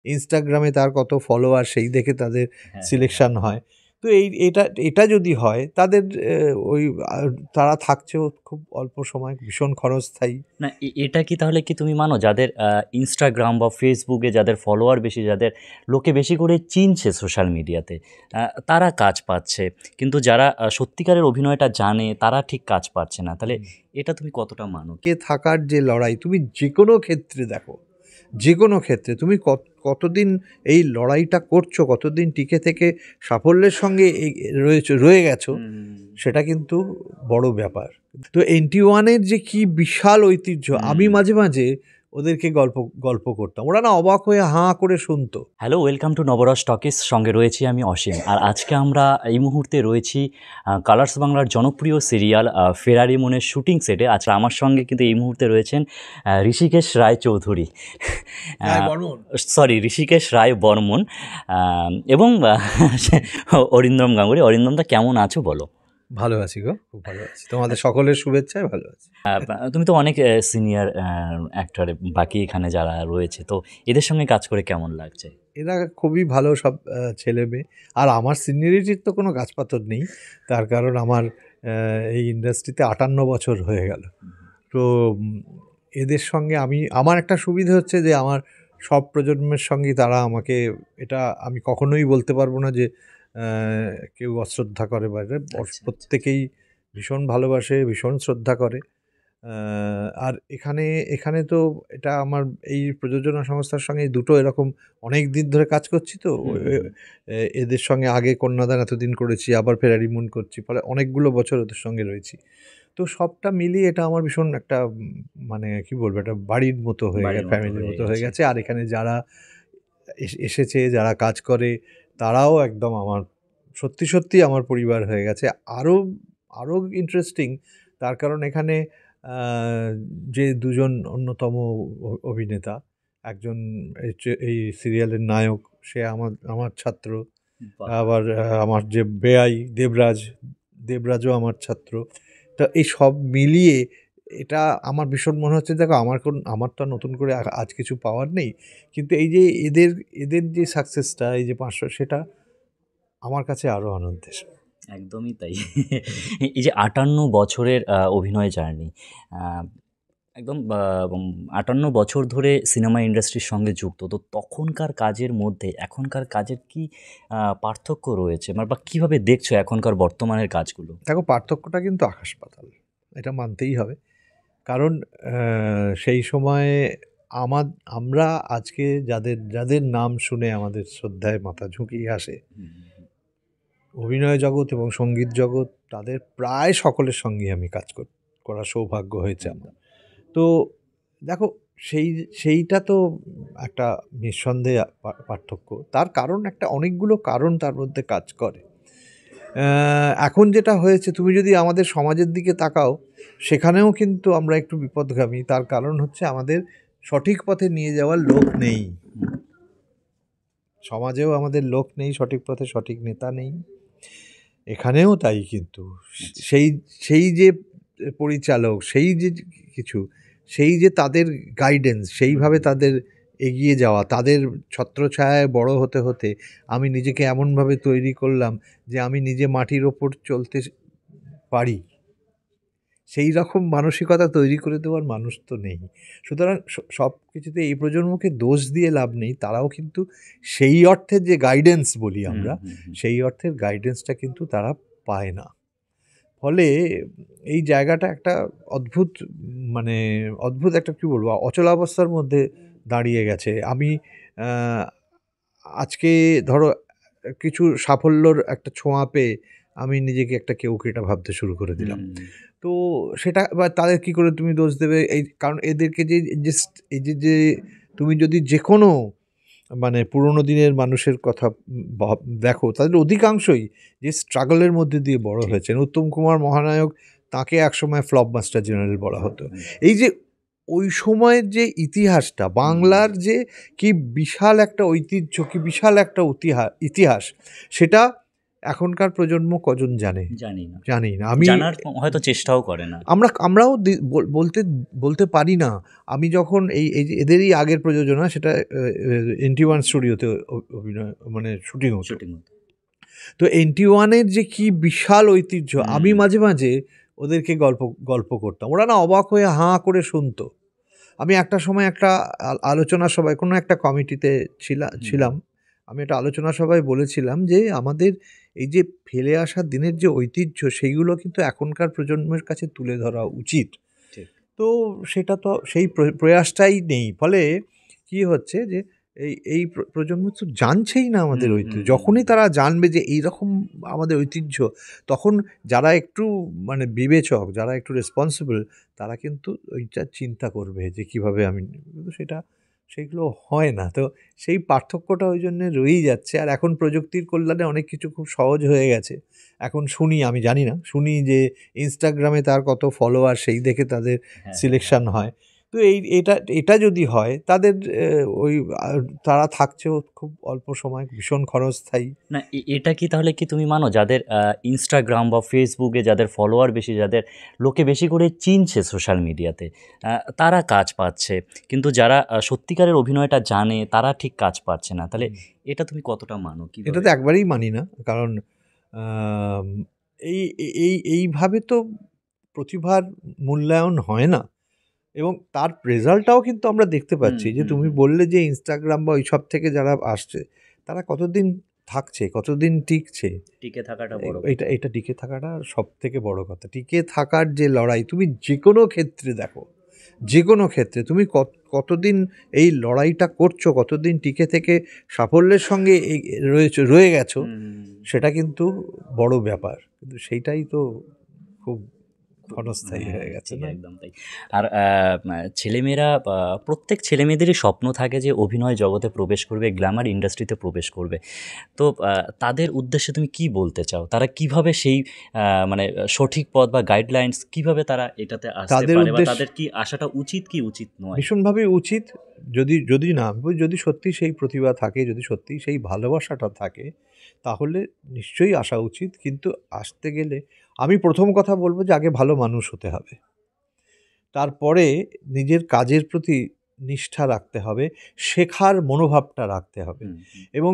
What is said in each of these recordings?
ইনস্টাগ্রামে তার কত ফলোয়ার সেই দেখে তাদের সিলেকশন হয়। তো এটা যদি হয় তাদের ওই তারা থাকছেও খুব অল্প সময়, ভীষণ ক্ষণস্থায়ী। না এটা কি তাহলে কি তুমি মানো যাদের ইনস্টাগ্রাম বা ফেসবুকে যাদের ফলোয়ার বেশি, যাদের লোকে বেশি করে চিনছে সোশ্যাল মিডিয়াতে, তারা কাজ পাচ্ছে, কিন্তু যারা সত্যিকারের অভিনয়টা জানে তারা ঠিক কাজ পাচ্ছে না, তাহলে এটা তুমি কতটা মানো? কে থাকার যে লড়াই, তুমি যে কোনো ক্ষেত্রে দেখো, যে কোনো ক্ষেত্রে তুমি কতদিন এই লড়াইটা করছো, কতদিন টিকে থেকে সাফল্যের সঙ্গে রয়ে গেছো, সেটা কিন্তু বড় ব্যাপার। তো NT1-এর যে কি বিশাল ঐতিহ্য, আমি মাঝে মাঝে ওদেরকে গল্প করতাম, ওরা না অবাক হয়ে হাঁ করে শুনতো। Hello, welcome to Navaras talkies, সঙ্গে রয়েছি আমি অসীম। আর আজকে আমরা এই মুহূর্তে রয়েছি কালার্স বাংলার জনপ্রিয় সিরিয়াল ফেরারি মুনের শুটিং সেটে। আচ্ছা, আমার সঙ্গে কিন্তু এই মুহূর্তে রয়েছেন ঋষিকেশ রায় চৌধুরী, সরি ঋষিকেশ রায় বর্মন, এবং অরিন্দম গাঙ্গুলি। অরিন্দমদা, কেমন আছো বলো? ভালো আছি গো, খুব ভালো আছি, তোমাদের সকলের শুভেচ্ছায় ভালো আছি। তুমি তো অনেক সিনিয়র অ্যাক্টর বাকি এখানে যারা রয়েছে, তো এদের সঙ্গে কাজ করে কেমন লাগছে? এরা খুবই ভালো সব ছেলে মেয়ে। আর আমার সিনিয়রিটির তো কোনো গাছপাতর নেই, তার কারণ আমার এই ইন্ডাস্ট্রিতে 58 বছর হয়ে গেল। তো এদের সঙ্গে আমার একটা সুবিধা হচ্ছে যে আমার সব প্রজন্মের সঙ্গেই তারা আমাকে, এটা আমি কখনোই বলতে পারবো না যে কেউ অশ্রদ্ধা করে বাইরে, প্রত্যেকেই ভীষণ ভালোবাসে, ভীষণ শ্রদ্ধা করে। আর এখানে তো এটা আমার এই প্রযোজনা সংস্থার সঙ্গে দুটো এরকম অনেক দিন ধরে কাজ করছি, তো এদের সঙ্গে আগে কন্যাদান এতদিন করেছি, আবার ফেরারি মুন করছি, ফলে অনেকগুলো বছর ওদের সঙ্গে রয়েছি। তো সবটা মিলিয়ে এটা আমার ভীষণ একটা মানে কি বলবো, একটা বাড়ির মতো হয়ে গেছে, ফ্যামিলির মতো হয়ে গেছে। আর এখানে যারা এসেছে, যারা কাজ করে, তারাও একদম আমার সত্যি সত্যি আমার পরিবার হয়ে গেছে। আরও ইন্টারেস্টিং তার কারণ এখানে যে দুজন অন্যতম অভিনেতা, একজন এই সিরিয়ালের নায়ক, সে আমার ছাত্র, আবার আমার যে বেআই দেবরাজও আমার ছাত্র। তো এই সব মিলিয়ে এটা আমার ভীষণ মনে হচ্ছে, দেখো আমার তো নতুন করে আজ কিছু পাওয়ার নেই, কিন্তু এই যে এদের যে সাকসেসটা, এই যে 500, সেটা আমার কাছে আরও আনন্দের। একদমই তাই। এই যে 58 বছরের অভিনয় জার্নি, একদম 58 বছর ধরে সিনেমা ইন্ডাস্ট্রির সঙ্গে যুক্ত, তো তখনকার কাজের মধ্যে এখনকার কাজের কি পার্থক্য রয়েছে, বা কীভাবে দেখছো এখনকার বর্তমানের কাজগুলো? দেখো, পার্থক্যটা কিন্তু আকাশ পাতাল, এটা মানতেই হবে। কারণ সেই সময়ে আমরা আজকে যাদের নাম শুনে আমাদের শ্রদ্ধায় মাথা ঝুঁকিয়ে আসে, অভিনয় জগৎ এবং সঙ্গীত জগৎ, তাদের প্রায় সকলের সঙ্গেই আমি কাজ করার সৌভাগ্য হয়েছে আমার। তো দেখো, সেইটা তো একটা নিঃসন্দেহে পার্থক্য। তার কারণ অনেকগুলো কারণ তার মধ্যে কাজ করে। এখন যেটা হয়েছে, তুমি যদি আমাদের সমাজের দিকে তাকাও, সেখানেও কিন্তু আমরা একটু বিপদগামী। তার কারণ হচ্ছে আমাদের সঠিক পথে নিয়ে যাওয়ার লোক নেই, সমাজেও আমাদের লোক নেই সঠিক পথে, সঠিক নেতা নেই, এখানেও তাই। কিন্তু সেই যে পরিচালক, সেই যে কিছু, সেই যে তাদের গাইডেন্স, সেইভাবে তাদের এগিয়ে যাওয়া, তাদের ছত্রছায়ায় বড় হতে হতে আমি নিজেকে এমনভাবে তৈরি করলাম যে আমি নিজে মাটির ওপর চলতে পারি, সেই রকম মানসিকতা তৈরি করে দেওয়ার মানুষ তো নেই। সুতরাং সব কিছুতে এই প্রজন্মকে দোষ দিয়ে লাভ নেই, তারাও কিন্তু সেই অর্থের যে গাইডেন্স বলি আমরা, সেই অর্থের গাইডেন্সটা কিন্তু তারা পায় না। ফলে এই জায়গাটা একটা অদ্ভুত একটা কী বলবো, অচলাবস্থার মধ্যে দাঁড়িয়ে গেছে। আমি আজকে ধরো কিছু সাফল্যর একটা ছোঁয়া পেয়ে আমি নিজেকে একটা কেউকেটা ভাবতে শুরু করে দিলাম। তো সেটা বা তাদের কী করে তুমি দোষ দেবে? এই কারণ এদেরকে এই যে তুমি যদি যে কোনো পুরোনো দিনের মানুষের কথা দেখো, তাদের অধিকাংশই যে স্ট্রাগলের মধ্যে দিয়ে বড় হয়েছেন। উত্তম কুমার মহানায়ক, তাকে একসময় ফ্লপ মাস্টার জেনারেল বলা হতো। এই যে ওই সময়ের যে ইতিহাসটা, বাংলার যে কি বিশাল একটা ঐতিহ্য, কি বিশাল একটা ইতিহাস, সেটা এখনকার প্রজন্ম কজন জানে? জানি না, জানি না। আমি জানার হয়তো চেষ্টাও করে না। আমরাও বলতে পারি না। আমি যখন এই যে এদেরই আগের প্রযোজনা, সেটা NT1 স্টুডিওতে অভিনয় মানে শুটিং হতো। শুটিং হতো। তো NT1-এর যে কি বিশাল ঐতিহ্য, আমি মাঝে মাঝে ওদেরকে গল্প করতাম, ওরা না অবাক হয়ে হাঁ করে শুনতো। আমি একটা সময় একটা আলোচনা সভায় কোনো একটা কমিটিতে ছিলাম। আমি একটা আলোচনা সভায় বলেছিলাম যে আমাদের এই যে ফেলে আসা দিনের যে ঐতিহ্য, সেইগুলো কিন্তু এখনকার প্রজন্মের কাছে তুলে ধরা উচিত। ঠিক। তো সেটা তো সেই প্রয়াসটাই নেই। ফলে কি হচ্ছে যে এই প্রজন্ম তো জানছেই না আমাদের ঐতিহ্য। যখনই তারা জানবে যে এইরকম আমাদের ঐতিহ্য, তখন যারা একটু মানে বিবেচক, যারা একটু রেসপন্সিবল, তারা কিন্তু ওইটা চিন্তা করবে যে কীভাবে আমি, কিন্তু সেইগুলো হয় না। তো সেই পার্থক্যটা ওই জন্যে রয়েই যাচ্ছে। আর এখন প্রযুক্তির কল্যাণে অনেক কিছু খুব সহজ হয়ে গেছে। এখন শুনি, আমি জানি না, শুনি যে ইনস্টাগ্রামে তার কত ফলোয়ার, সেই দেখে তাদের সিলেকশন হয়। তো এটা যদি হয়, তাদের ওই তারা থাকছেও খুব অল্প সময়, ভীষণ ক্ষণস্থায়ী। না, এটা কি তাহলে কি তুমি মানো, যাদের ইনস্টাগ্রাম বা ফেসবুকে যাদের ফলোয়ার বেশি, যাদের লোকে বেশি করে চিনছে সোশ্যাল মিডিয়াতে, তারা কাজ পাচ্ছে, কিন্তু যারা সত্যিকারের অভিনয়টা জানে তারা ঠিক কাজ পাচ্ছে না? তাহলে এটা তুমি কতটা মানো? কি এটা তো একবারেই মানি না, কারণ এইভাবে তো প্রতিভার মূল্যায়ন হয় না, এবং তার রেজাল্টটাও কিন্তু আমরা দেখতে পাচ্ছি। যে তুমি বললে যে ইনস্টাগ্রাম বা ওইসব থেকে যারা আসছে, তারা কতদিন থাকছে, কতদিন টিকছে, টিকে থাকাটা বড়। এটা টিকে থাকাটা সব থেকে বড় কথা। টিকে থাকার যে লড়াই, তুমি যে কোনো ক্ষেত্রে দেখো, যে কোনো ক্ষেত্রে তুমি কতদিন এই লড়াইটা করছো, কতদিন টিকে থেকে সাফল্যের সঙ্গে রয়ে গেছো, সেটা কিন্তু বড় ব্যাপার। কিন্তু সেইটাই তো খুব ক্ষণস্থায়ী হয়ে গেছে না? একদম তাই। আর ছেলেমেয়েরা, প্রত্যেক ছেলেমেয়েদেরই স্বপ্ন থাকে যে অভিনয় জগতে প্রবেশ করবে, গ্ল্যামার ইন্ডাস্ট্রিতে প্রবেশ করবে। তো তাদের উদ্দেশ্যে তুমি কি বলতে চাও? তারা কিভাবে সেই মানে সঠিক পথ বা গাইডলাইনস কিভাবে তারা এটাতে আসতে তাদের পারে, বা উদ্দেশ্য তাদের কি আসাটা উচিত কি উচিত নয়? ভীষণভাবে উচিত। যদি না, যদি সত্যি সেই প্রতিভা থাকে, যদি সত্যি সেই ভালোবাসাটা থাকে, তাহলে নিশ্চয়ই আসা উচিত। কিন্তু আসতে গেলে আমি প্রথম কথা বলবো যে আগে ভালো মানুষ হতে হবে। তারপরে নিজের কাজের প্রতি নিষ্ঠা রাখতে হবে, শেখার মনোভাবটা রাখতে হবে, এবং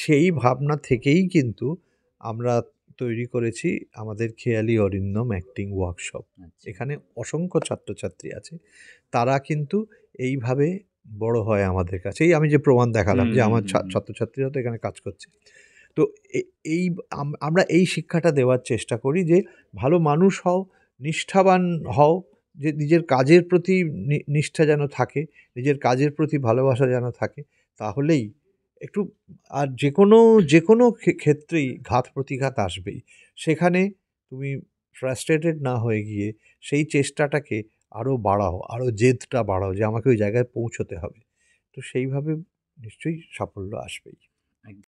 সেই ভাবনা থেকেই কিন্তু আমরা তৈরি করেছি আমাদের খেয়ালি অরিন্দম অ্যাক্টিং ওয়ার্কশপ। এখানে অসংখ্য ছাত্রছাত্রী আছে, তারা কিন্তু এইভাবে বড় হয় আমাদের কাছে। এই আমি যে প্রমাণ দেখালাম যে আমার ছাত্রছাত্রীরা তো এখানে কাজ করছে। তো এই আমরা এই শিক্ষাটা দেওয়ার চেষ্টা করি যে ভালো মানুষ হও, নিষ্ঠাবান হও, যে নিজের কাজের প্রতি নিষ্ঠা যেন থাকে, নিজের কাজের প্রতি ভালোবাসা যেন থাকে, তাহলেই একটু, আর যে কোনো ক্ষেত্রেই ঘাত প্রতিঘাত আসবেই। সেখানে তুমি ফ্রাস্ট্রেটেড না হয়ে গিয়ে সেই চেষ্টাটাকে আরও বাড়াও, আরও জেদটা বাড়াও যে আমাকে ওই জায়গায় পৌঁছতে হবে। তো সেইভাবে নিশ্চয়ই সাফল্য আসবেই।